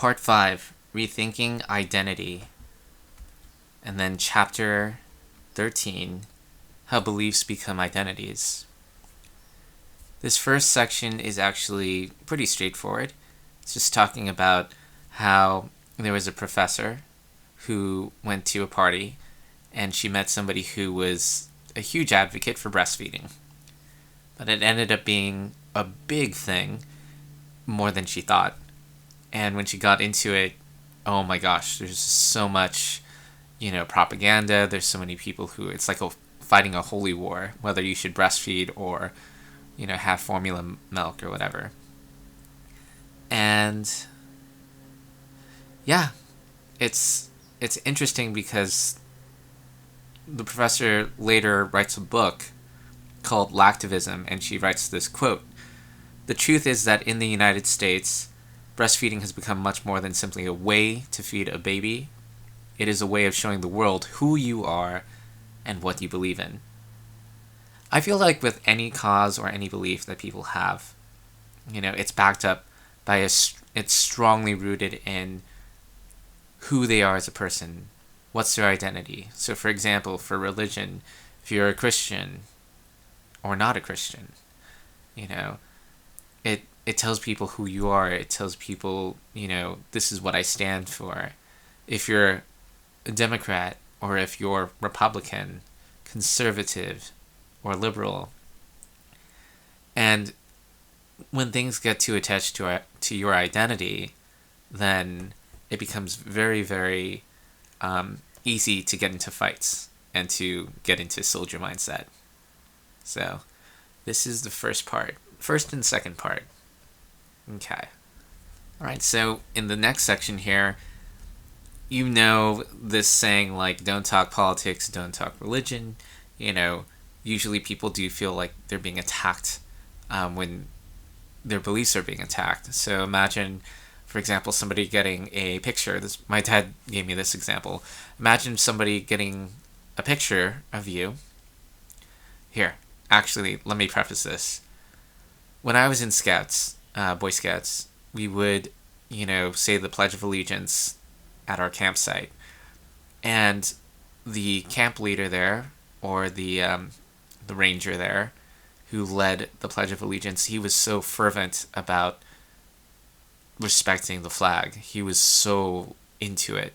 Part 5, Rethinking Identity. And then Chapter 13, How Beliefs Become Identities. This first section is actually pretty straightforward. It's just talking about how there was a professor who went to a party and she met somebody who was a huge advocate for breastfeeding. But it ended up being a big thing, more than she thought. And when she got into it, oh my gosh, there's so much, propaganda. There's so many people who, it's like fighting a holy war, whether you should breastfeed or, have formula milk or whatever. And yeah, it's interesting because the professor later writes a book called Lactivism, and she writes this quote: "The truth is that in the United States, breastfeeding has become much more than simply a way to feed a baby. It is a way of showing the world who you are and what you believe in." I feel like with any cause or any belief that people have, it's backed up by it's strongly rooted in who they are as a person. What's their identity? So for example, for religion, if you're a Christian or not a Christian, it tells people who you are. It tells people, this is what I stand for. If you're a Democrat or if you're Republican, conservative, or liberal. And when things get too attached to your identity, then it becomes very, very easy to get into fights and to get into soldier mindset. So this is the first and second part. Okay. Alright, so in the next section here, this saying like, don't talk politics, don't talk religion. Usually people do feel like they're being attacked when their beliefs are being attacked. So imagine, for example, somebody getting a picture. My dad gave me this example. Imagine somebody getting a picture of you. Here, actually, let me preface this. When I was in Scouts, Boy Scouts, we would, say the Pledge of Allegiance at our campsite. And the camp leader there, or the ranger there, who led the Pledge of Allegiance, he was so fervent about respecting the flag. He was so into it.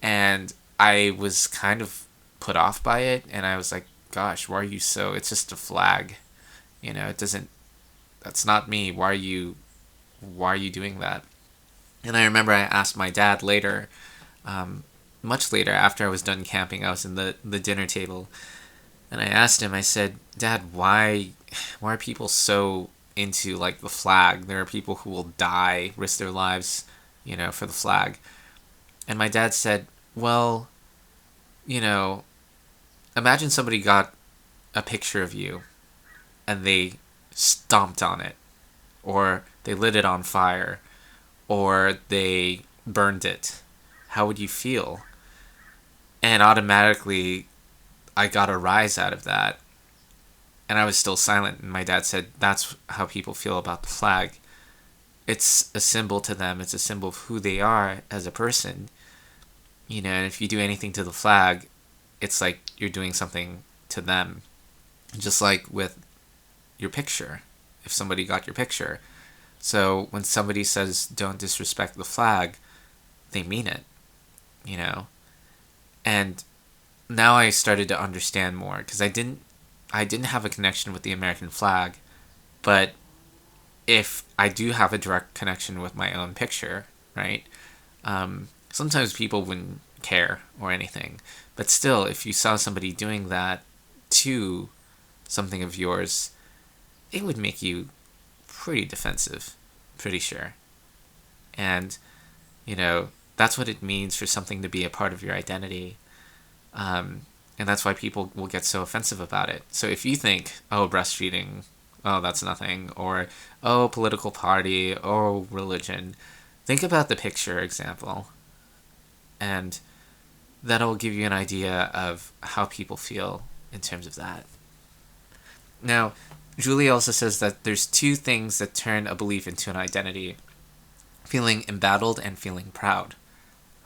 And I was kind of put off by it, and I was like, gosh, why are you so... It's just a flag. It doesn't... That's not me. Why are you doing that? And I remember I asked my dad later, much later, after I was done camping, I was in the dinner table, and I asked him, I said, Dad, why are people so into, like, the flag? There are people who will die, risk their lives, for the flag. And my dad said, well, imagine somebody got a picture of you, and they stomped on it, or they lit it on fire, or they burned it. How would you feel? And automatically, I got a rise out of that. And I was still silent. And my dad said, that's how people feel about the flag. It's a symbol to them. It's a symbol of who they are as a person. And if you do anything to the flag, it's like you're doing something to them. Just like with your picture. If somebody got your picture. So when somebody says, don't disrespect the flag, they mean it. And now I started to understand more, because I didn't have a connection with the American flag, but if I do have a direct connection with my own picture, right? Sometimes people wouldn't care or anything, but still, if you saw somebody doing that to something of yours, it would make you pretty defensive, pretty sure. And, that's what it means for something to be a part of your identity. And that's why people will get so offensive about it. So if you think, oh, breastfeeding, oh, that's nothing, or, oh, political party, oh, religion, think about the picture example. And that'll give you an idea of how people feel in terms of that. Now, Julie also says that there's two things that turn a belief into an identity. feeling embattled and feeling proud.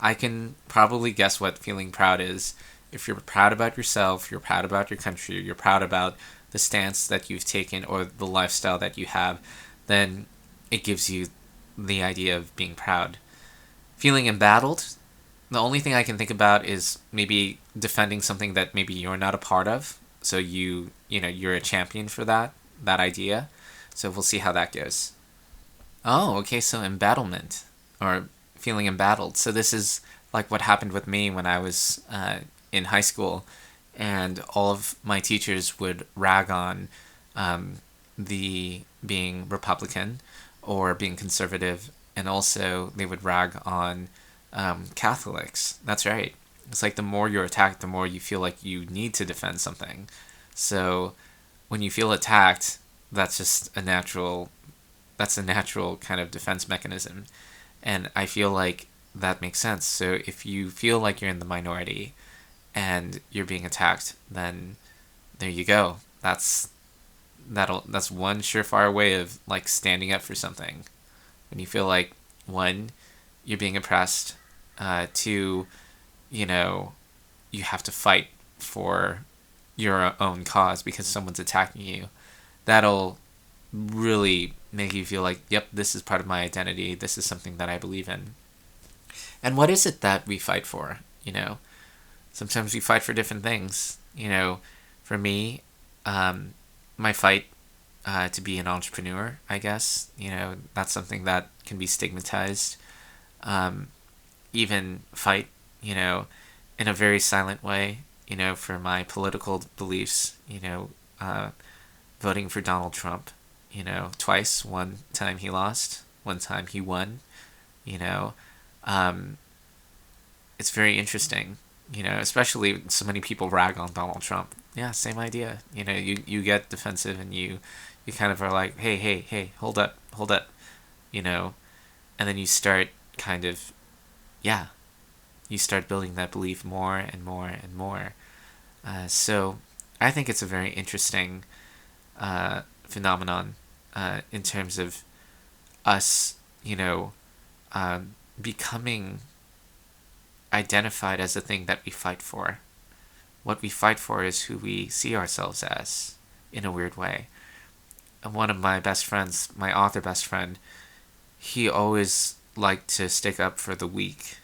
I can probably guess what feeling proud is. If you're proud about yourself, you're proud about your country, you're proud about the stance that you've taken or the lifestyle that you have, then it gives you the idea of being proud. Feeling embattled, the only thing I can think about is maybe defending something that maybe you're not a part of. So you're a champion for that idea. So we'll see how that goes. Oh, okay, so embattlement or feeling embattled. So this is like what happened with me when I was in high school, and all of my teachers would rag on the being Republican or being conservative, and also they would rag on Catholics. That's right. It's like the more you're attacked, the more you feel like you need to defend something. So when you feel attacked, that's just a natural. That's a natural kind of defense mechanism, and I feel like that makes sense. So if you feel like you're in the minority and you're being attacked, then there you go. That's one surefire way of like standing up for something. When you feel like one, you're being oppressed, two, you know, you have to fight for your own cause because someone's attacking you. That'll really make you feel like, yep, this is part of my identity. This is something that I believe in. And what is it that we fight for? Sometimes we fight for different things. For me, my fight to be an entrepreneur, I guess, that's something that can be stigmatized. Even fight, in a very silent way, for my political beliefs, voting for Donald Trump, twice. One time he lost, one time he won, you know. Um, it's very interesting, especially so many people rag on Donald Trump. Yeah, same idea. You get defensive and you kind of are like, hey, hey, hey, hold up, you know, and then you start kind of, yeah, you start building that belief more and more and more. So I think it's a very interesting phenomenon in terms of us, becoming identified as the thing that we fight for. What we fight for is who we see ourselves as, in a weird way. And one of my best friends, my author best friend, he always liked to stick up for the weak.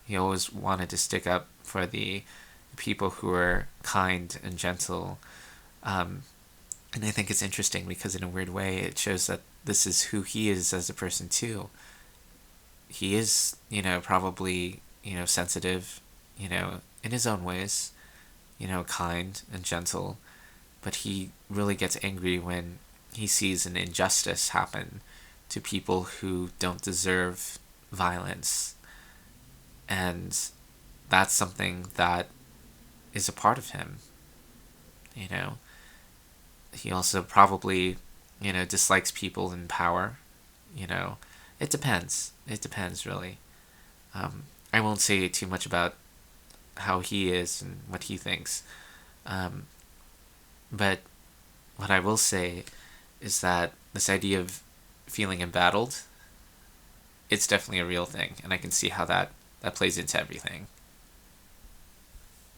He always wanted to stick up for the people who are kind and gentle. And I think it's interesting because in a weird way it shows that this is who he is as a person too. He is, probably, sensitive, in his own ways, kind and gentle, but he really gets angry when he sees an injustice happen to people who don't deserve violence. And that's something that is a part of him, you know. He also probably, dislikes people in power, you know. It depends. It depends, really. I won't say too much about how he is and what he thinks. But what I will say is that this idea of feeling embattled, it's definitely a real thing, and I can see how that plays into everything.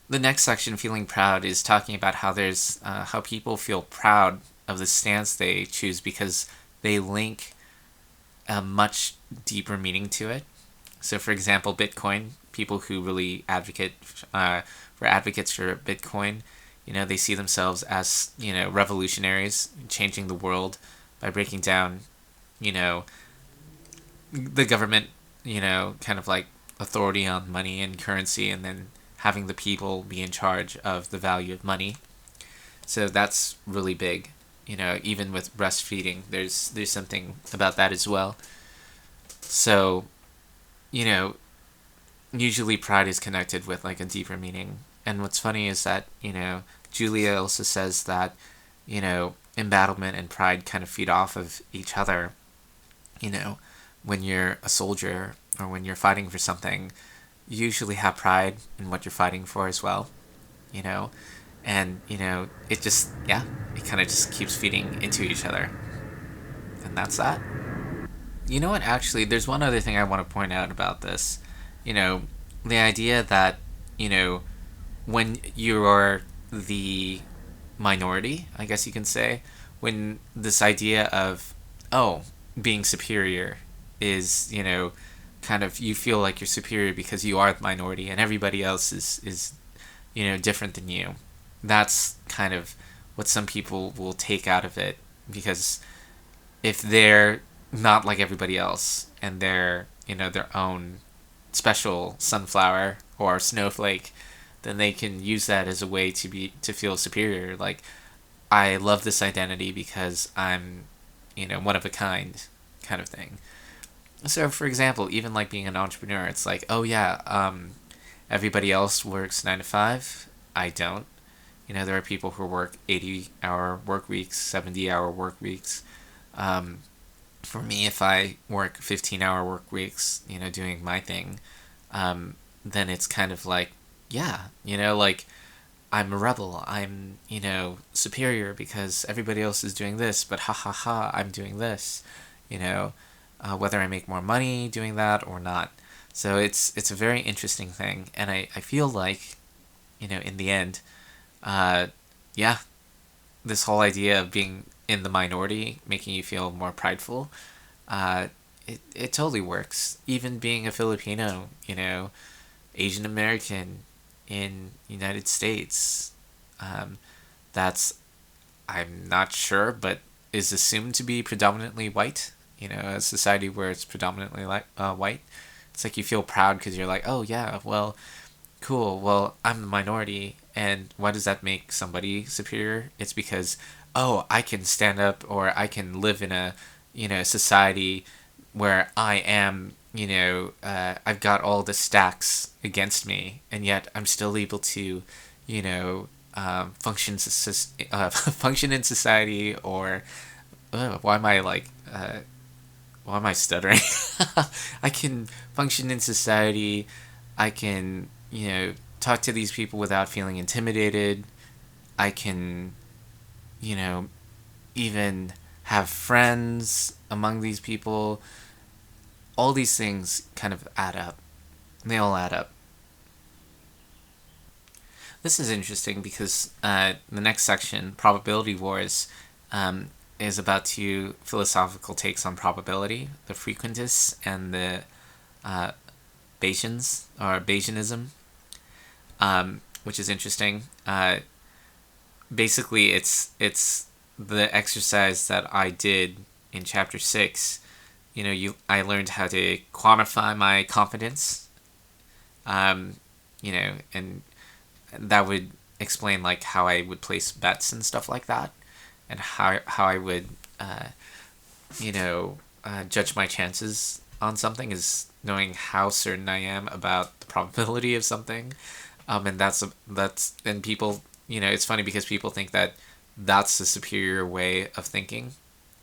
The next section, feeling proud, is talking about how there's how people feel proud of the stance they choose because they link a much deeper meaning to it. So, for example, Bitcoin, people who really were advocates for Bitcoin, they see themselves as, revolutionaries, changing the world by breaking down, the government, kind of like authority on money and currency, and then having the people be in charge of the value of money. So that's really big. Even with breastfeeding, there's something about that as well. So, usually pride is connected with like a deeper meaning. And what's funny is that, Julia also says that, embattlement and pride kind of feed off of each other. When you're a soldier or when you're fighting for something, you usually have pride in what you're fighting for as well, and it just, yeah, it kind of just keeps feeding into each other, and that's that. You know what? Actually, there's one other thing I want to point out about this. You know, the idea that, you know, when you're the minority, I guess you can say, when this idea of, oh, being superior is, kind of, you feel like you're superior because you are the minority and everybody else is different than you. That's kind of what some people will take out of it, because if they're not like everybody else and they're, their own special sunflower or snowflake, then they can use that as a way to feel superior. Like, I love this identity because I'm, one of a kind of thing. So, for example, even like being an entrepreneur, it's like, oh yeah, everybody else works 9 to 5. I don't. There are people who work 80-hour work weeks, 70-hour work weeks. For me, if I work 15-hour work weeks, doing my thing, then it's kind of like, yeah, like, I'm a rebel. I'm, superior because everybody else is doing this, but ha ha ha, I'm doing this, whether I make more money doing that or not. So it's a very interesting thing, and I feel like, in the end, uh, yeah, this whole idea of being in the minority, making you feel more prideful, it totally works. Even being a Filipino, Asian American in United States, that's, I'm not sure, but is assumed to be predominantly white. A society where it's predominantly white. It's like you feel proud because you're like, oh yeah, well, cool. Well, I'm the minority, and why does that make somebody superior? It's because, oh, I can stand up, or I can live in a, society where I am, I've got all the stacks against me, and yet I'm still able to, function in society, or why am I like, why am I stuttering? I can function in society. I can, talk to these people without feeling intimidated. I can, you know, even have friends among these people. All these things kind of add up. They all add up. This is interesting because the next section, Probability Wars, is about two philosophical takes on probability, the frequentists and the uh, Bayesians, or Bayesianism, which is interesting. Basically, it's the exercise that I did in chapter 6. I learned how to quantify my confidence, and that would explain like how I would place bets and stuff like that, and how I would judge my chances on something is knowing how certain I am about the probability of something. And and people, it's funny because people think that that's the superior way of thinking,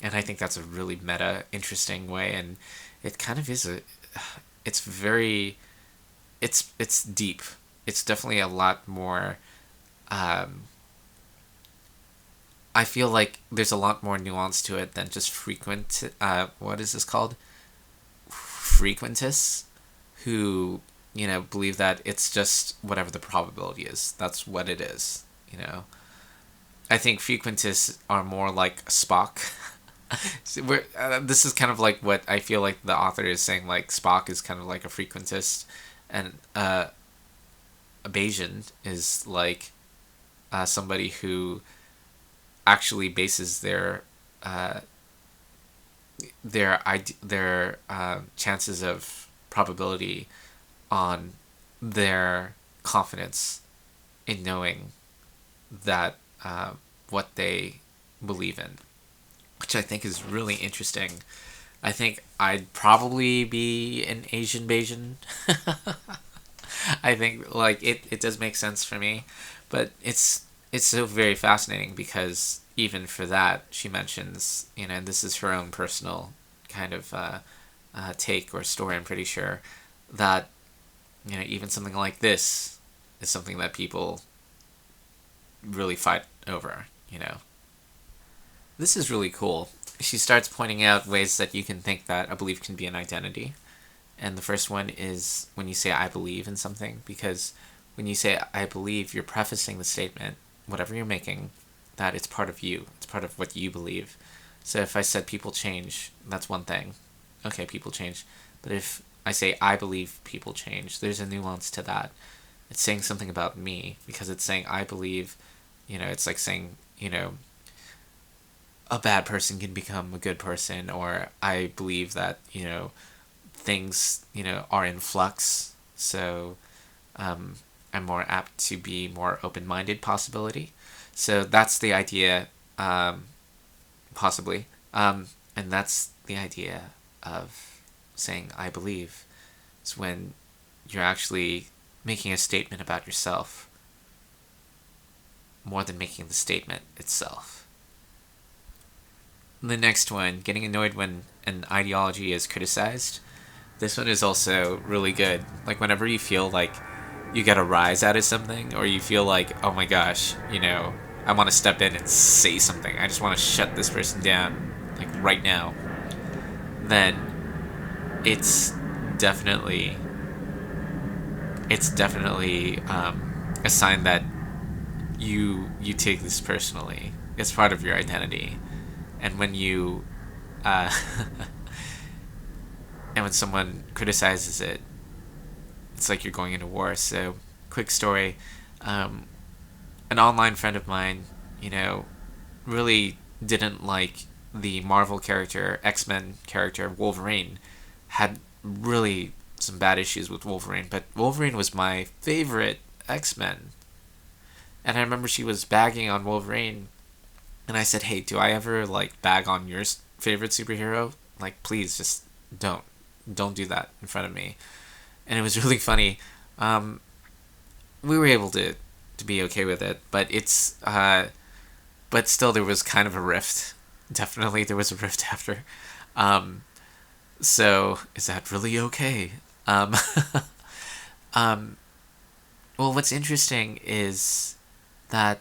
and I think that's a really meta interesting way, and it kind of is it's very, it's deep. It's definitely a lot more. I feel like there's a lot more nuance to it than just frequent. What is this called? Frequentists, who believe that it's just whatever the probability is. That's what it is. I think frequentists are more like Spock. So this is kind of like what I feel like the author is saying. Like, Spock is kind of like a frequentist, and a Bayesian is like somebody who actually bases their chances of probability on their confidence in knowing that what they believe in, which I think is really interesting. I think I'd probably be an Asian Bayesian. I think like it does make sense for me, but it's so very fascinating because even for that she mentions, and this is her own personal kind of take or story, I'm pretty sure, that even something like this is something that people really fight over. This is really cool. she starts pointing out ways that you can think that a belief can be an identity. And the first one is when you say I believe in something, because when you say I believe, you're prefacing the statement, whatever you're making, that it's part of you. It's part of what you believe. So if I said people change, that's one thing. Okay, people change. But if I say I believe people change, there's a nuance to that. It's saying something about me because it's saying I believe, it's like saying, a bad person can become a good person, or I believe that, things, are in flux. So I'm more apt to be more open-minded possibility. So that's the idea, possibly. And that's the idea of saying I believe. It's when you're actually making a statement about yourself more than making the statement itself. The next one, getting annoyed when an ideology is criticized. This one is also really good. Like whenever you feel like you get a rise out of something, or you feel like, oh my gosh, I want to step in and say something. I just want to shut this person down, like right now. Then it's definitely a sign that you take this personally. It's part of your identity, and when you and when someone criticizes it, it's like you're going into war. So, quick story: an online friend of mine, really didn't like the Marvel character, X-Men character Wolverine. Had really some bad issues with Wolverine, but Wolverine was my favorite X-Men. And I remember she was bagging on Wolverine, and I said, "Hey, do I ever like bag on your favorite superhero? Like, please, just don't do that in front of me." And it was really funny. We were able to be okay with it, but but still there was kind of a rift. Definitely, there was a rift after. So is that really okay? Um, well, what's interesting is that,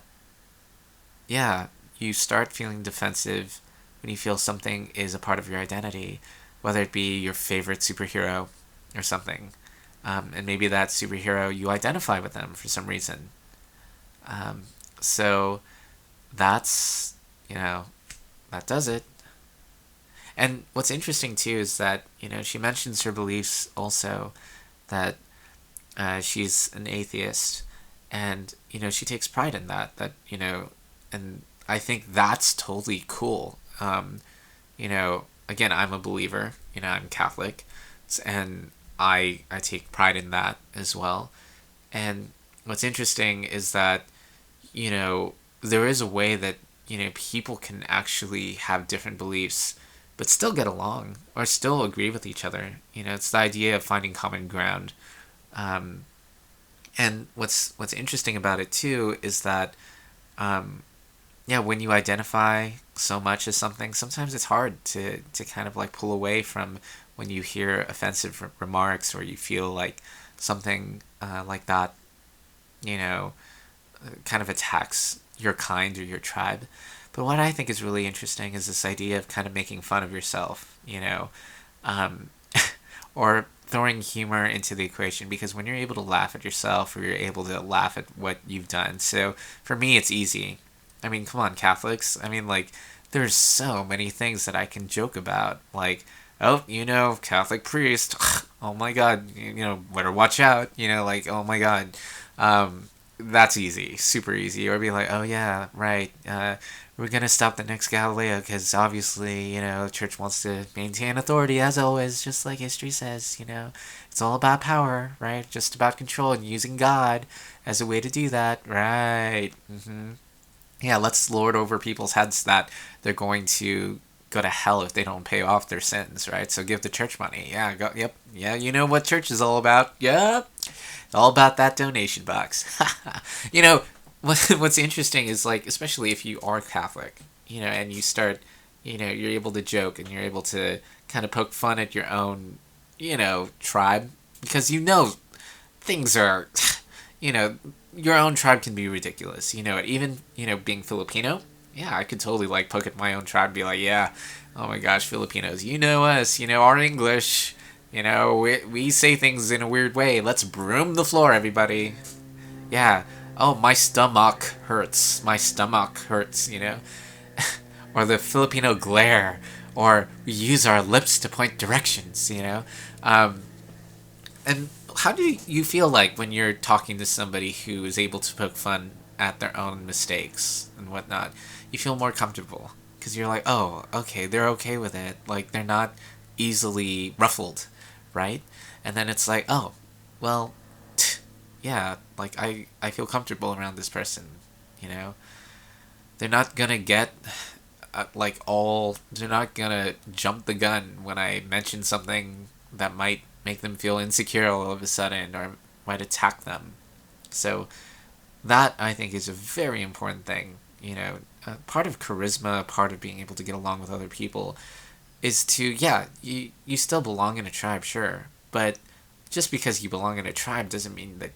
yeah, you start feeling defensive when you feel something is a part of your identity, whether it be your favorite superhero or something. And maybe that superhero, you identify with them for some reason. So that's, that does it. And what's interesting too is that, she mentions her beliefs also, that she's an atheist, and she takes pride in that, and I think that's totally cool. Again, I'm a believer, I'm Catholic, and I take pride in that as well. And what's interesting is that, there is a way that, people can actually have different beliefs but still get along or still agree with each other. It's the idea of finding common ground. And what's interesting about it too is that, yeah, when you identify so much as something, sometimes it's hard to kind of like pull away from when you hear offensive remarks, or you feel like something like that, kind of attacks your kind or your tribe. But what I think is really interesting is this idea of kind of making fun of yourself, um, or throwing humor into the equation, because when you're able to laugh at yourself, or you're able to laugh at what you've done. So for me, it's easy. I mean, come on, Catholics. I mean, like, there's so many things that I can joke about. Like, oh, Catholic priest. Oh my God, better watch out. Like, oh my God. That's easy, super easy. Or be like, oh yeah, right. We're gonna stop the next Galileo because obviously, the church wants to maintain authority as always, just like history says. It's all about power, right? Just about control and using God as a way to do that, right? Yeah, let's lord over people's heads that they're going to go to hell if they don't pay off their sins, right? So give the church money. Yeah, go. Yep. Yeah, you know what church is all about. Yep. All about that donation box. What's interesting is, like, especially if you are Catholic, and you start, you're able to joke, and you're able to kind of poke fun at your own, tribe, because things are, your own tribe can be ridiculous. Even being Filipino, yeah, I could totally like poke at my own tribe and be like, yeah, oh my gosh, Filipinos, you know us, you know our English, we say things in a weird way. Let's broom the floor, everybody. Yeah. Oh, my stomach hurts. My stomach hurts. Or the Filipino glare. Or we use our lips to point directions. Um, and how do you feel like when you're talking to somebody who is able to poke fun at their own mistakes and whatnot? You feel more comfortable because you're like, oh, okay, they're okay with it. Like they're not easily ruffled, right? And then it's like, oh, well, yeah, like I feel comfortable around this person. You know, they're not gonna get they're not gonna jump the gun when I mention something that might make them feel insecure all of a sudden or might attack them. So that I think is a very important thing. Part of charisma, part of being able to get along with other people is to, yeah, you still belong in a tribe, sure, but just because you belong in a tribe doesn't mean that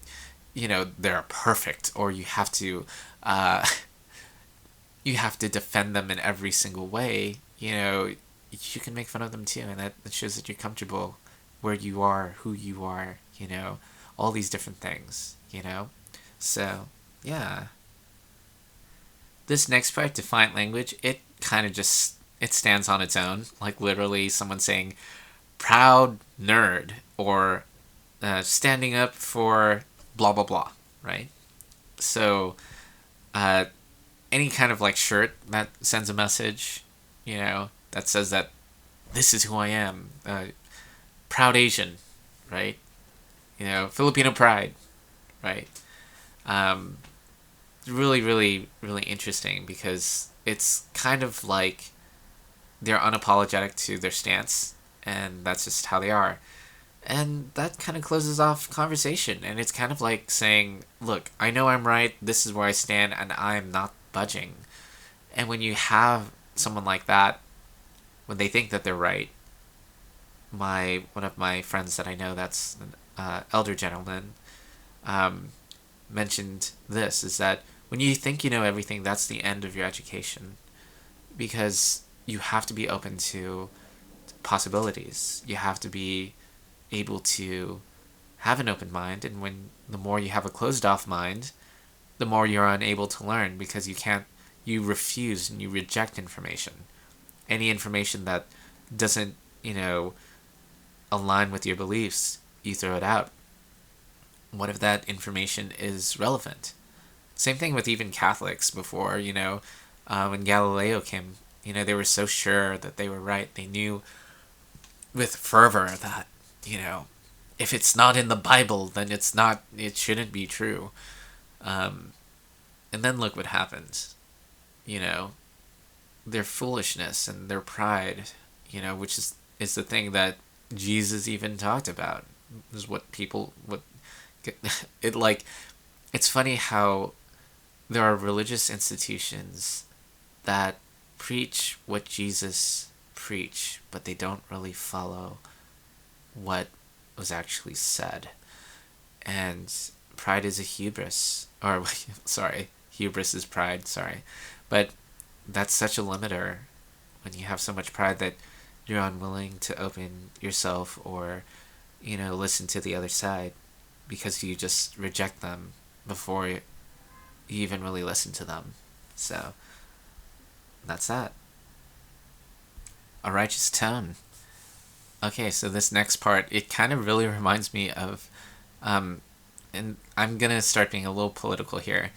they're perfect, or uh, you have to defend them in every single way. You can make fun of them too, and that shows that you're comfortable where you are, who you are, all these different things. So, yeah. This next part, defiant language, it kind of just, it stands on its own. Like literally someone saying, proud nerd, or standing up for blah, blah, blah, right? So, uh, any kind of like shirt that sends a message, that says that this is who I am. Proud Asian, right? Filipino pride, right? Um, really, really, really interesting because it's kind of like they're unapologetic to their stance, and that's just how they are. And that kind of closes off conversation, and it's kind of like saying, look, I know I'm right, this is where I stand, and I'm not budging. And when you have someone like that, when they think that they're right, one of my friends that I know that's an elder gentleman, um, mentioned this, is that when you think you know everything, that's the end of your education, because you have to be open to possibilities. You have to be able to have an open mind, and when the more you have a closed off mind, the more you're unable to learn, because you refuse and you reject information. Any information that doesn't, align with your beliefs, you throw it out. What if that information is relevant? Same thing with even Catholics before, when Galileo came, they were so sure that they were right. They knew with fervor that, if it's not in the Bible, then it shouldn't be true. Um, and then look what happens. You know, their foolishness and their pride, which is the thing that Jesus even talked about. Is what it like. It's funny how there are religious institutions that preach what Jesus preached, but they don't really follow what was actually said. And pride is a hubris, or sorry, hubris is pride. Sorry, but that's such a limiter when you have so much pride that you're unwilling to open yourself or listen to the other side because you just reject them before you even really listen to them. So that's that. A righteous tone. Okay, so this next part, it kind of really reminds me of, and I'm gonna start being a little political here,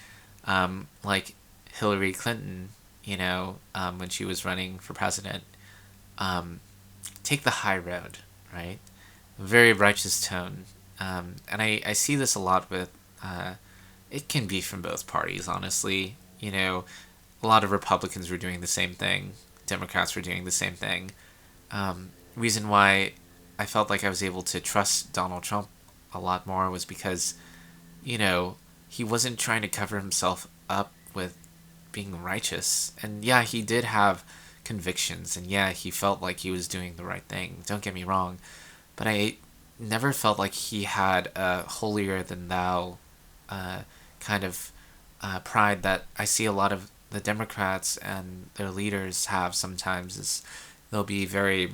like Hillary Clinton, when she was running for president. Take the high road, right? Very righteous tone. And I see this a lot with, it can be from both parties, honestly. A lot of Republicans were doing the same thing. Democrats were doing the same thing. Reason why I felt like I was able to trust Donald Trump a lot more was because, he wasn't trying to cover himself up with being righteous. And yeah, he did have convictions, and yeah, he felt like he was doing the right thing. Don't get me wrong. But I never felt like he had a holier than thou kind of pride that I see a lot of the Democrats and their leaders have sometimes is they'll be very,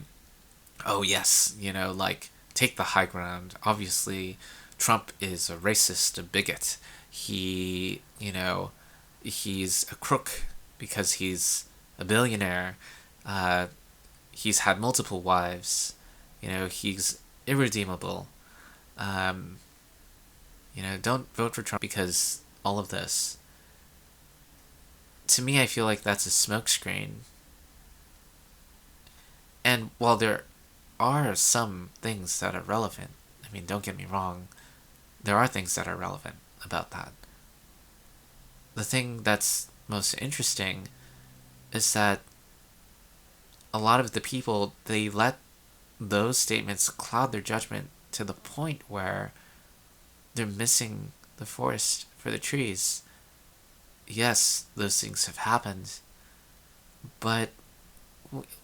oh yes, like take the high ground. Obviously, Trump is a racist, a bigot. He, he's a crook because he's a billionaire. Uh, he's had multiple wives. He's irredeemable. Um, don't vote for Trump because all of this. To me, I feel like that's a smokescreen. And while there are some things that are relevant, I mean, don't get me wrong, there are things that are relevant about that. The thing that's most interesting is that a lot of the people, they let those statements cloud their judgment to the point where they're missing the forest for the trees. Yes, those things have happened, but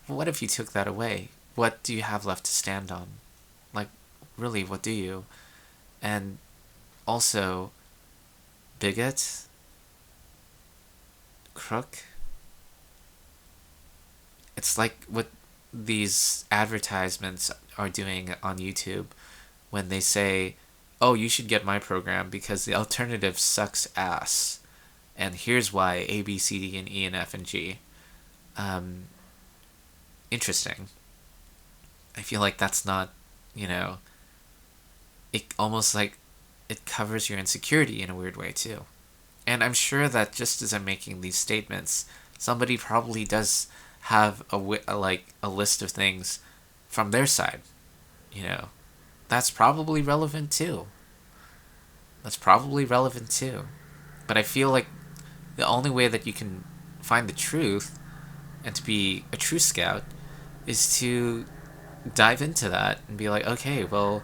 what if you took that away? What do you have left to stand on? Like, really, what do you? And also, bigot, crook. It's like what these advertisements are doing on YouTube when they say, oh, you should get my program because the alternative sucks ass. And here's why A, B, C, D, and E, and F, and G. Interesting. I feel like that's not, it almost like it covers your insecurity in a weird way too. And I'm sure that just as I'm making these statements, somebody probably does have a list of things from their side. That's probably relevant too. That's probably relevant too. But I feel like the only way that you can find the truth and to be a true scout is to dive into that and be like, okay, well,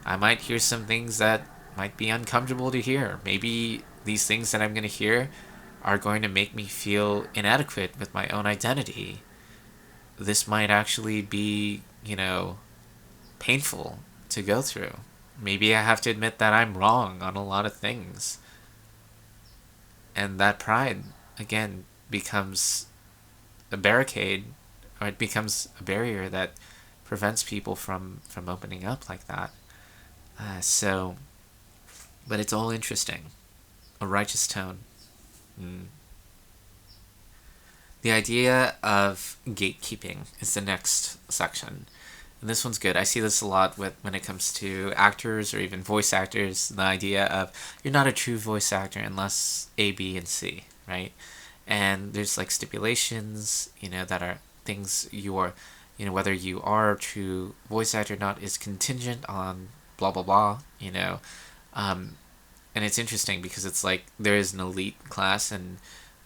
I might hear some things that might be uncomfortable to hear. Maybe these things that I'm going to hear are going to make me feel inadequate with my own identity. This might actually be, painful to go through. Maybe I have to admit that I'm wrong on a lot of things. And that pride, again, becomes a barricade, or it becomes a barrier that prevents people from opening up like that. But it's all interesting. A righteous tone. The idea of gatekeeping is the next section. And this one's good. I see this a lot when it comes to actors or even voice actors. The idea of you're not a true voice actor unless A, B, and C, right? And there's like stipulations, that are things you are, whether you are a true voice actor or not is contingent on blah, blah, blah, And it's interesting because it's like there is an elite class and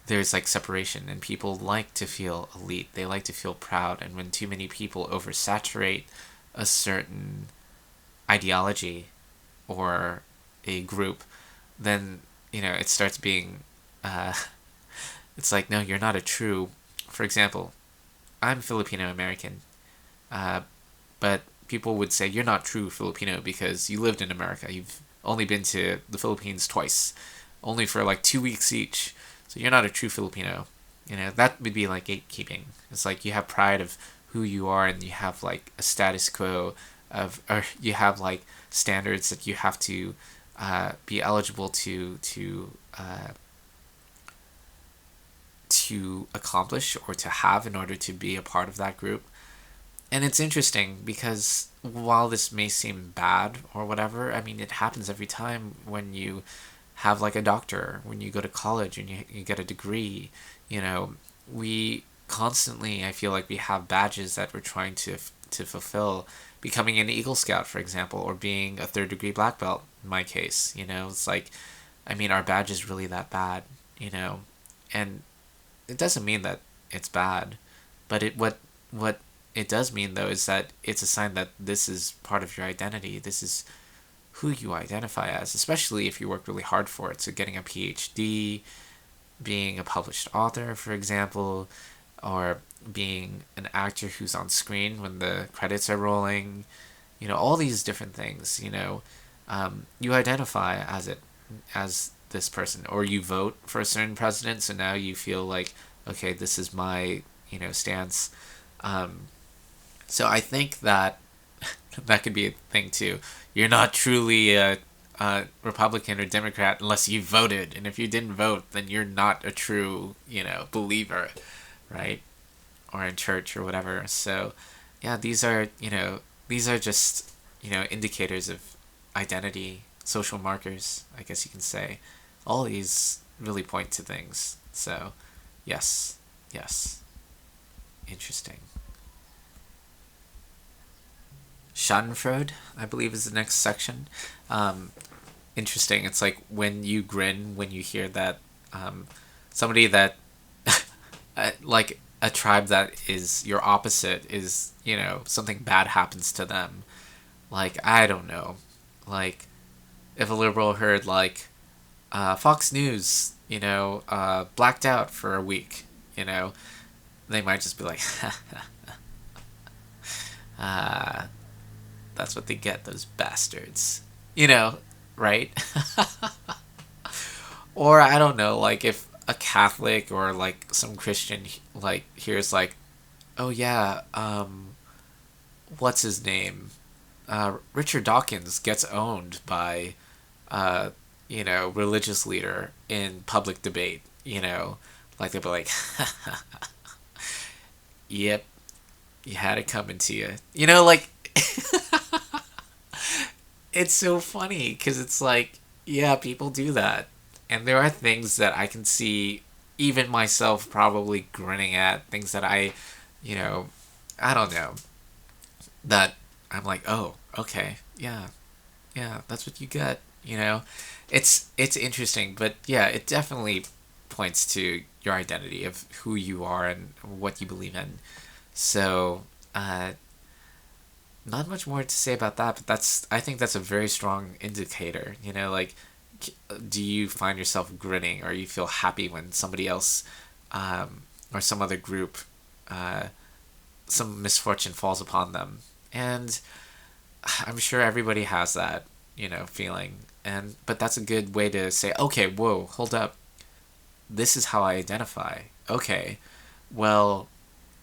there's like separation, and people like to feel elite. They like to feel proud, and when too many people oversaturate a certain ideology or a group, then it starts being it's like, no, you're not a true. For example, I'm Filipino American, but people would say you're not true Filipino because you lived in America. You've only been to the Philippines twice, only for like 2 weeks each. So you're not a true Filipino. That would be like gatekeeping. It's like you have pride of who you are, and you have like a status quo or you have like standards that you have to be eligible to accomplish or to have in order to be a part of that group. And it's interesting because while this may seem bad or whatever, I mean, it happens every time when you have like a doctor, when you go to college and you get a degree. We constantly, I feel like we have badges that we're trying to fulfill. Becoming an Eagle Scout, for example, or being a third degree black belt, in my case. It's like, I mean, our badge is really that bad, and it doesn't mean that it's bad, but what it does mean though is that it's a sign that this is part of your identity. This is who you identify as, especially if you work really hard for it. So getting a PhD, being a published author, for example, or being an actor who's on screen when the credits are rolling, all these different things, you identify as this person, or you vote for a certain president, so now you feel like, okay, this is my, stance. Um, so I think that that could be a thing too. You're not truly a Republican or Democrat unless you voted, and if you didn't vote, then you're not a true, believer, right? Or in church or whatever. So, yeah, these are just, indicators of identity, social markers, I guess you can say. All these really point to things. So, yes, yes, interesting. Schadenfreude, I believe, is the next section. Um, Interesting. It's like when you grin when you hear that somebody that like a tribe that is your opposite is, something bad happens to them. Like, I don't know. Like, if a liberal heard, like, Fox News, blacked out for a week, they might just be like, ah, that's what they get, those bastards. Right? Or I don't know, like if a Catholic or like some Christian like hears like, oh yeah, what's his name? Richard Dawkins gets owned by, uh, religious leader in public debate. Like they'll be like, yep, you had it coming to you. Like it's so funny because it's like, yeah, people do that. And there are things that I can see even myself probably grinning at, things that you know, I don't know, that I'm like, oh, okay, yeah, yeah, that's what you get. It's interesting, but yeah, it definitely points to your identity of who you are and what you believe in. So, not much more to say about that, but I think that's a very strong indicator. Like, do you find yourself grinning, or you feel happy when somebody else, or some other group, uh, some misfortune falls upon them? And I'm sure everybody has that, feeling. But that's a good way to say, okay, whoa, hold up. This is how I identify. Okay, well,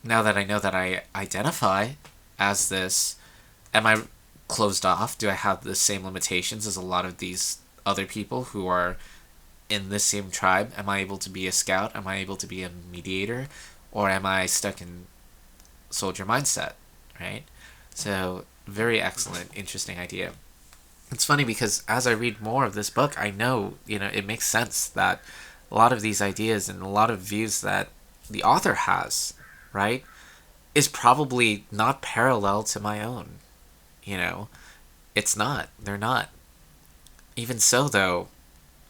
now that I know that I identify as this, am I closed off? Do I have the same limitations as a lot of these other people who are in this same tribe? Am I able to be a scout? Am I able to be a mediator? Or am I stuck in soldier mindset? Right? So, very excellent, interesting idea. It's funny because as I read more of this book, I know, it makes sense that a lot of these ideas and a lot of views that the author has, right, is probably not parallel to my own. You know, it's not. They're not. Even so, though,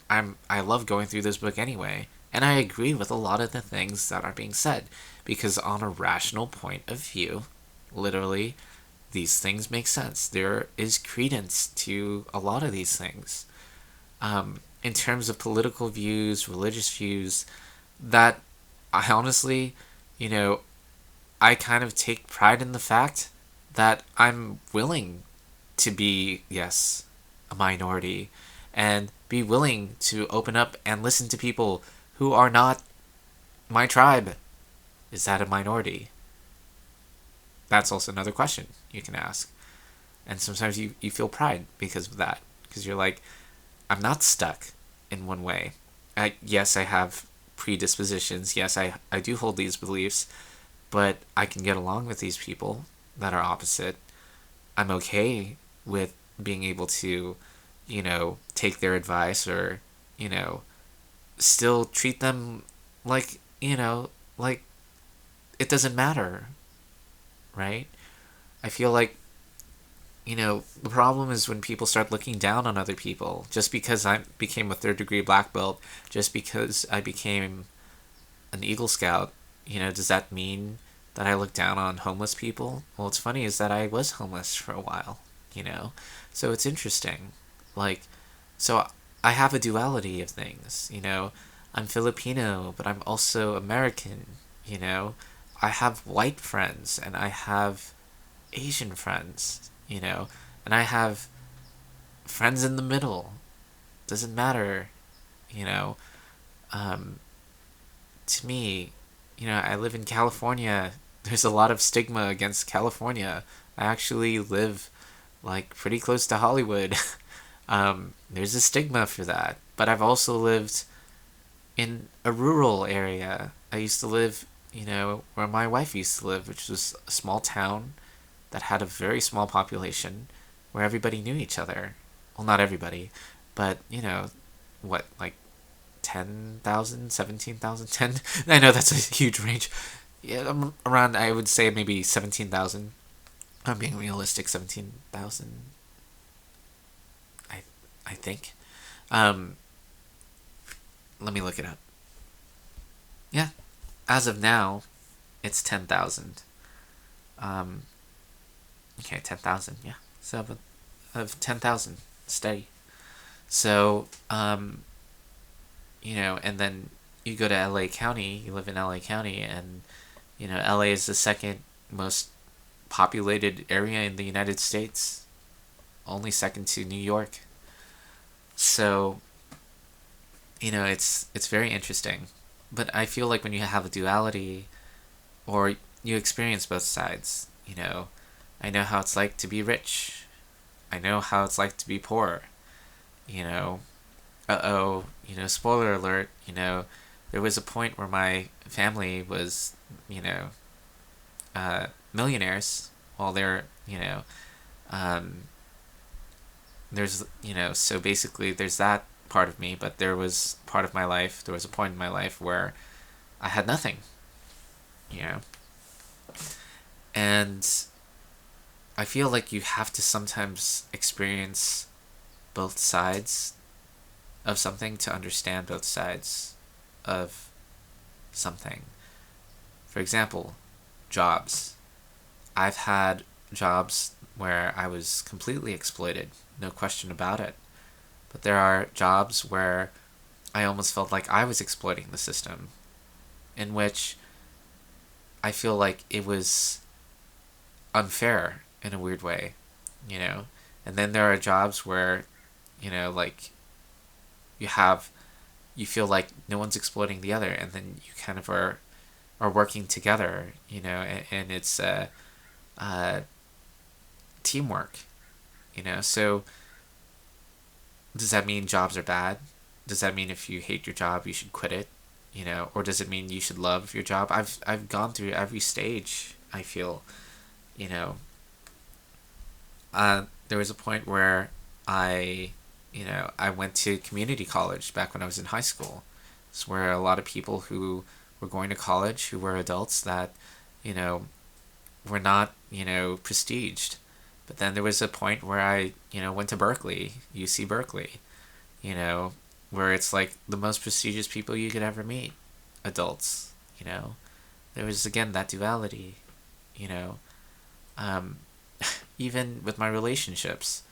I love going through this book anyway, and I agree with a lot of the things that are being said because on a rational point of view, literally, these things make sense. There is credence to a lot of these things. In terms of political views, religious views, that I honestly, you know, I kind of take pride in the fact that I'm willing to be, yes, a minority, and be willing to open up and listen to people who are not my tribe. Is that a minority? That's also another question you can ask. And sometimes you feel pride because of that. Because you're like, I'm not stuck in one way. Yes, I have predispositions. Yes, I do hold these beliefs. But I can get along with these people that are opposite. I'm okay with being able to, take their advice or, still treat them like, like it doesn't matter, right? I feel like, the problem is when people start looking down on other people. Just because I became a third degree black belt, just because I became an Eagle Scout, does that mean that I look down on homeless people? Well, what's funny is that I was homeless for a while, So it's interesting. Like, so I have a duality of things. I'm Filipino, but I'm also American. I have white friends and I have Asian friends, and I have friends in the middle. Doesn't matter. You know, um, to me, I live in California. There's a lot of stigma against California. I actually live like pretty close to Hollywood. There's a stigma for that. But I've also lived in a rural area. I used to live, where my wife used to live, which was a small town that had a very small population where everybody knew each other. Well, not everybody, but, what, like 10,000, 17,000, 10? I know that's a huge range. Yeah, around, I would say maybe 17,000. I'm being realistic, 17,000, I, I think. Um, Let me look it up. Yeah, as of now, it's 10,000. Um, okay, 10,000, yeah. So of 10,000, steady. So, and then you go to LA County, you live in LA County, and, LA is the second most populated area in the United States, only second to New York. So, it's very interesting. But I feel like when you have a duality, or you experience both sides, I know how it's like to be rich. I know how it's like to be poor. You know, spoiler alert, there was a point where my family was, millionaires. Well, um, so basically there's that part of me, but there was a point in my life where I had nothing, you know, and I feel like you have to sometimes experience both sides of something to understand both sides of something. For example, jobs. I've had jobs where I was completely exploited, no question about it. But there are jobs where I almost felt like I was exploiting the system, in which I feel like it was unfair in a weird way, And then there are jobs where, like you feel like no one's exploiting the other, and then you kind of are working together, and it's teamwork, So does that mean jobs are bad? Does that mean if you hate your job you should quit it? Or does it mean you should love your job? I've gone through every stage. I feel, you know. There was a point where I went to community college back when I was in high school. It's where a lot of people who were going to college, who were adults that, you know, were not, prestiged. But then there was a point where I, went to Berkeley, UC Berkeley, you know, where it's like the most prestigious people you could ever meet, adults, There was, again, that duality, you know. Um, Even with my relationships,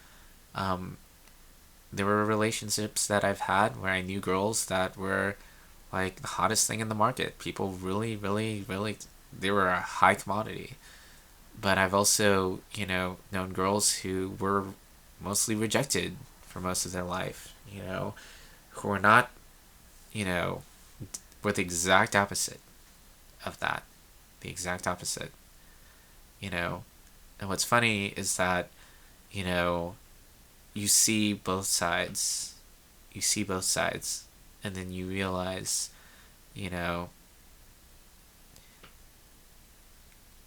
there were relationships that I've had where I knew girls that were like the hottest thing in the market. People really, really, really, they were a high commodity. But I've also, known girls who were mostly rejected for most of their life, who were not, you know, were the exact opposite of that. The exact opposite, you know. And what's funny is that, you see both sides. You see both sides. And then you realize,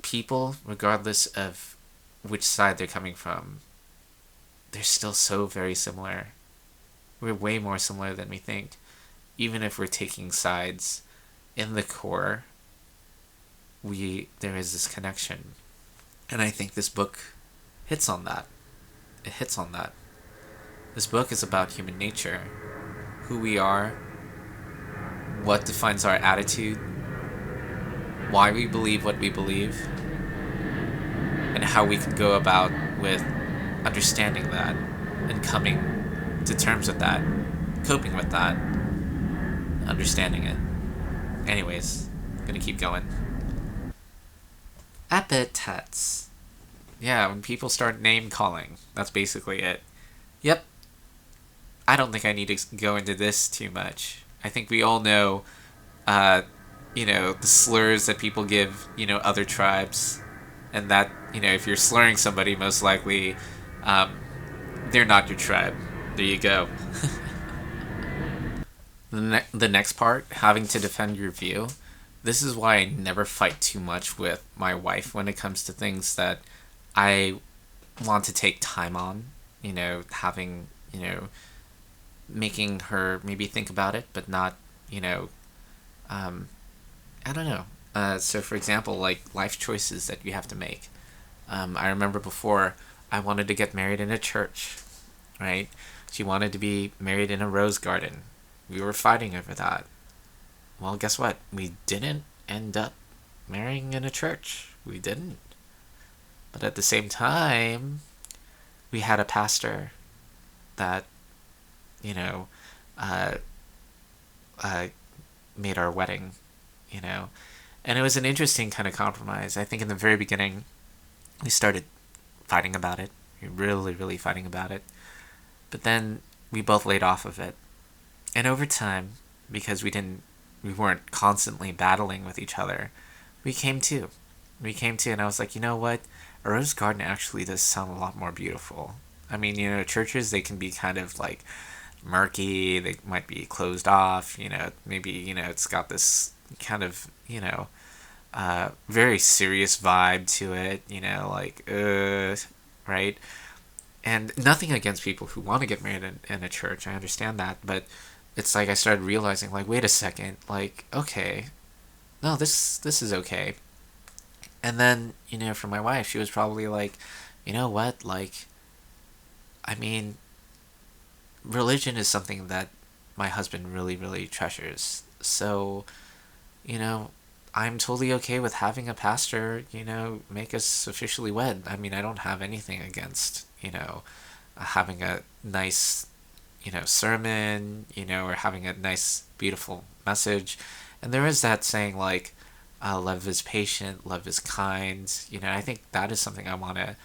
people, regardless of which side they're coming from, they're still so very similar. We're way more similar than we think. Even if we're taking sides, in the core, there is this connection. And I think this book hits on that. It hits on that. This book is about human nature, who we are, what defines our attitude, why we believe what we believe, and how we can go about with understanding that and coming to terms with that, coping with that, understanding it. Anyways, I'm gonna keep going. Epithets. Yeah, when people start name calling, that's basically it. Yep. I don't think I need to go into this too much. I think we all know, uh, the slurs that people give, other tribes, and that, if you're slurring somebody, most likely, um, they're not your tribe. There you go. The next part, having to defend your view. This is why I never fight too much with my wife when it comes to things that I want to take time on. Having, making her maybe think about it, but not, um, I don't know. So, for example, like life choices that you have to make. I remember before I wanted to get married in a church, right? She wanted to be married in a rose garden. We were fighting over that. Well, guess what? We didn't end up marrying in a church. We didn't. But at the same time, we had a pastor that, you know, uh, uh, made our wedding, you know. And it was an interesting kind of compromise. I think in the very beginning, we started fighting about it. We were really, really fighting about it. But then we both laid off of it. And over time, because we weren't constantly battling with each other, we came to. We came to, and I was like, you know what? A rose garden actually does sound a lot more beautiful. I mean, churches, they can be kind of like murky, they might be closed off, maybe, it's got this kind of, very serious vibe to it, like, right? And nothing against people who want to get married in a church, I understand that, but it's like I started realizing, like, wait a second, like, okay, no, this is okay. And then, for my wife, she was probably like, you know what, like, I mean, religion is something that my husband really, really treasures. So, you know, I'm totally okay with having a pastor, make us officially wed. I mean, I don't have anything against, having a nice, sermon, or having a nice, beautiful message. And there is that saying, like, love is patient, love is kind. I think that is something I want to,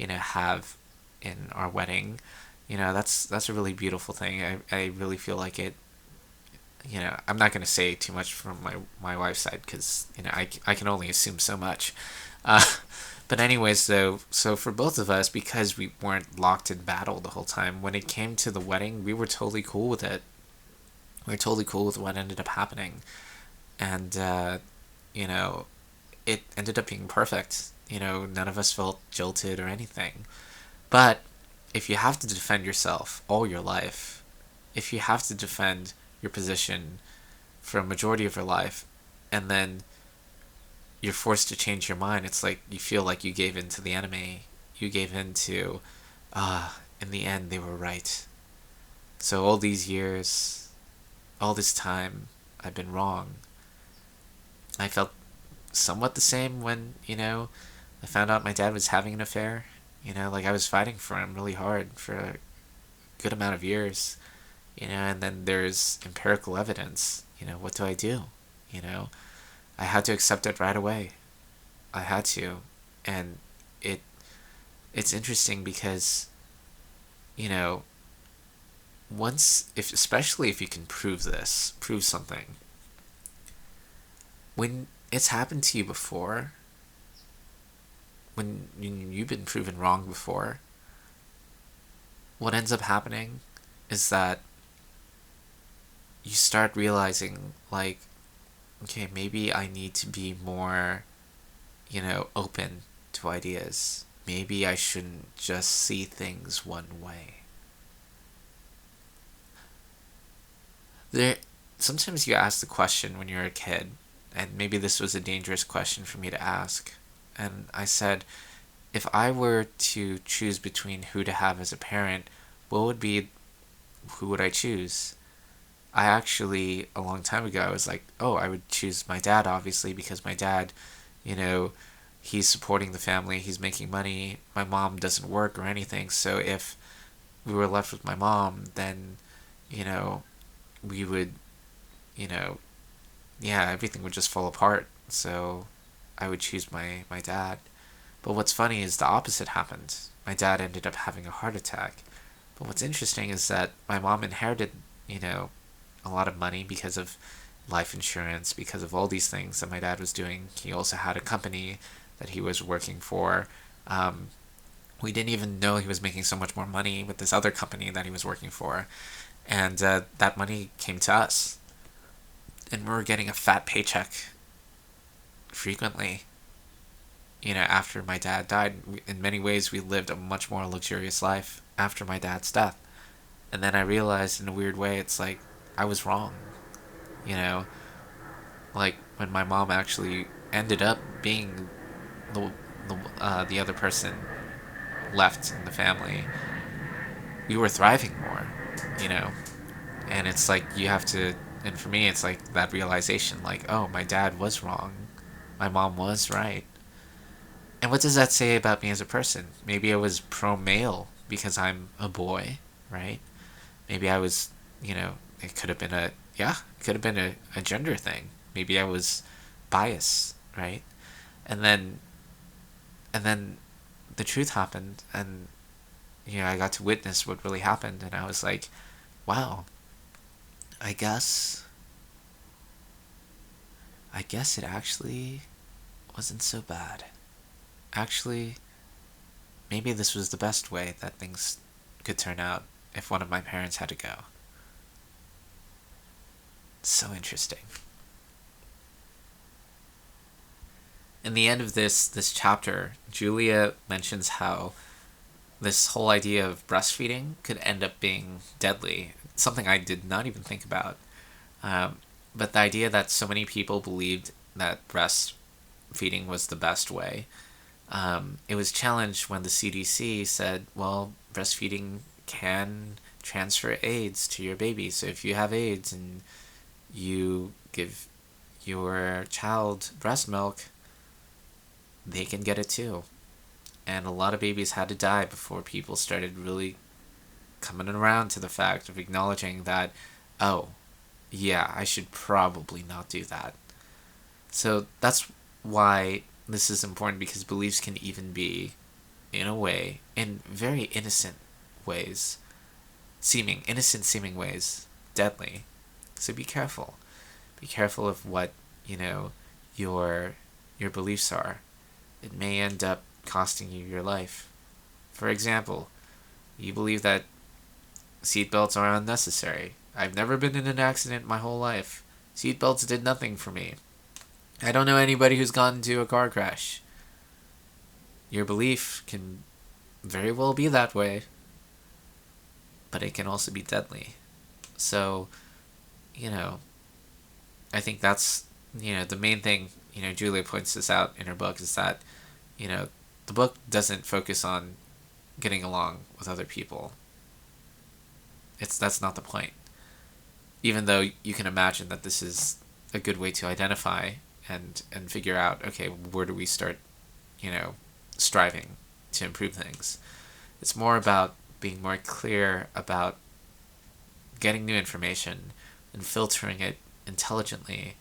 have in our wedding. That's a really beautiful thing. I really feel like it. I'm not going to say too much from my wife's side because I can only assume so much. Uh, but anyways, though, so for both of us, because we weren't locked in battle the whole time, when it came to the wedding, we were totally cool with it. We were totally cool with what ended up happening, and you know, it ended up being perfect. None of us felt jilted or anything. But if you have to defend yourself all your life, if you have to defend your position for a majority of your life, and then you're forced to change your mind, it's like you feel like you gave in to the enemy. You gave in to, in the end, they were right. So all these years, all this time, I've been wrong. I felt somewhat the same when, I found out my dad was having an affair. Like I was fighting for him really hard for a good amount of years. And then there's empirical evidence. What do I do? I had to accept it right away. I had to. And it it's interesting because, you know, especially if you can prove something, when it's happened to you before, when you've been proven wrong before, what ends up happening is that you start realizing, like, okay, maybe I need to be more, open to ideas. Maybe I shouldn't just see things one way. There, sometimes you ask the question when you're a kid, and maybe this was a dangerous question for me to ask. And I said, if I were to choose between who to have as a parent, who would I choose? I actually, a long time ago, I was like, oh, I would choose my dad, obviously, because my dad, you know, he's supporting the family, he's making money, my mom doesn't work or anything, so if we were left with my mom, then, you know, we would, you know, yeah, everything would just fall apart, so I would choose my dad. But what's funny is the opposite happened. My dad ended up having a heart attack But what's interesting is that my mom inherited, a lot of money because of life insurance, because of all these things that my dad was doing. He also had a company that he was working for. Um, we didn't even know he was making so much more money with this other company that he was working for. And that money came to us. And we were getting a fat paycheck frequently. After my dad died, in many ways, we lived a much more luxurious life after my dad's death. And then I realized in a weird way, it's like I was wrong. You know, like when my mom actually ended up being the the other person left in the family, we were thriving more. You know, and it's like you have to. And for me, it's like that realization, like, oh, my dad was wrong, my mom was right. And what does that say about me as a person? Maybe I was pro male because I'm a boy, right? Maybe I was, it could have been it could have been a gender thing. Maybe I was biased, right? And then, and then the truth happened, and, I got to witness what really happened, and I was like, wow, I guess, I guess it actually wasn't so bad. Actually, maybe this was the best way that things could turn out if one of my parents had to go. So interesting. In the end of this chapter, Julia mentions how this whole idea of breastfeeding could end up being deadly. Something I did not even think about. But the idea that so many people believed that breastfeeding was the best way, it was challenged when the CDC said, well, breastfeeding can transfer AIDS to your baby. So if you have AIDS and you give your child breast milk, they can get it too. And a lot of babies had to die before people started really coming around to the fact of acknowledging that, oh, yeah, I should probably not do that. So that's why this is important, because beliefs can even be, in a way, in very innocent ways, innocent seeming ways, deadly. So be careful. Be careful of what, your your beliefs are. It may end up costing you your life. For example, you believe that seatbelts are unnecessary. I've never been in an accident my whole life. Seatbelts did nothing for me. I don't know anybody who's gotten into a car crash. Your belief can very well be that way, but it can also be deadly. So, I think that's, the main thing, Julia points this out in her book, is that, the book doesn't focus on getting along with other people. That's not the point. Even though you can imagine that this is a good way to identify and figure out, okay, where do we start, striving to improve things. It's more about being more clear about getting new information and filtering it intelligently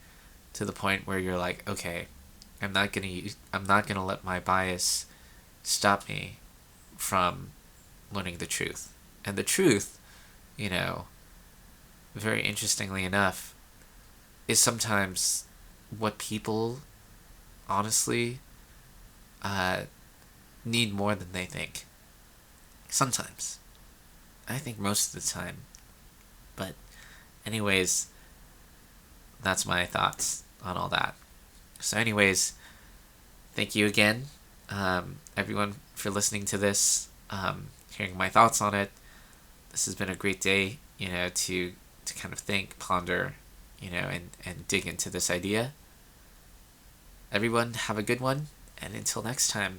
to the point where you're like, okay, I'm not gonna let my bias stop me from learning the truth. And the truth, very interestingly enough, is sometimes what people honestly need more than they think. Sometimes. I think most of the time. But anyways, that's my thoughts on all that. So anyways, thank you again, everyone, for listening to this, hearing my thoughts on it. This has been a great day, to kind of think, ponder, and dig into this idea. Everyone, have a good one, and until next time.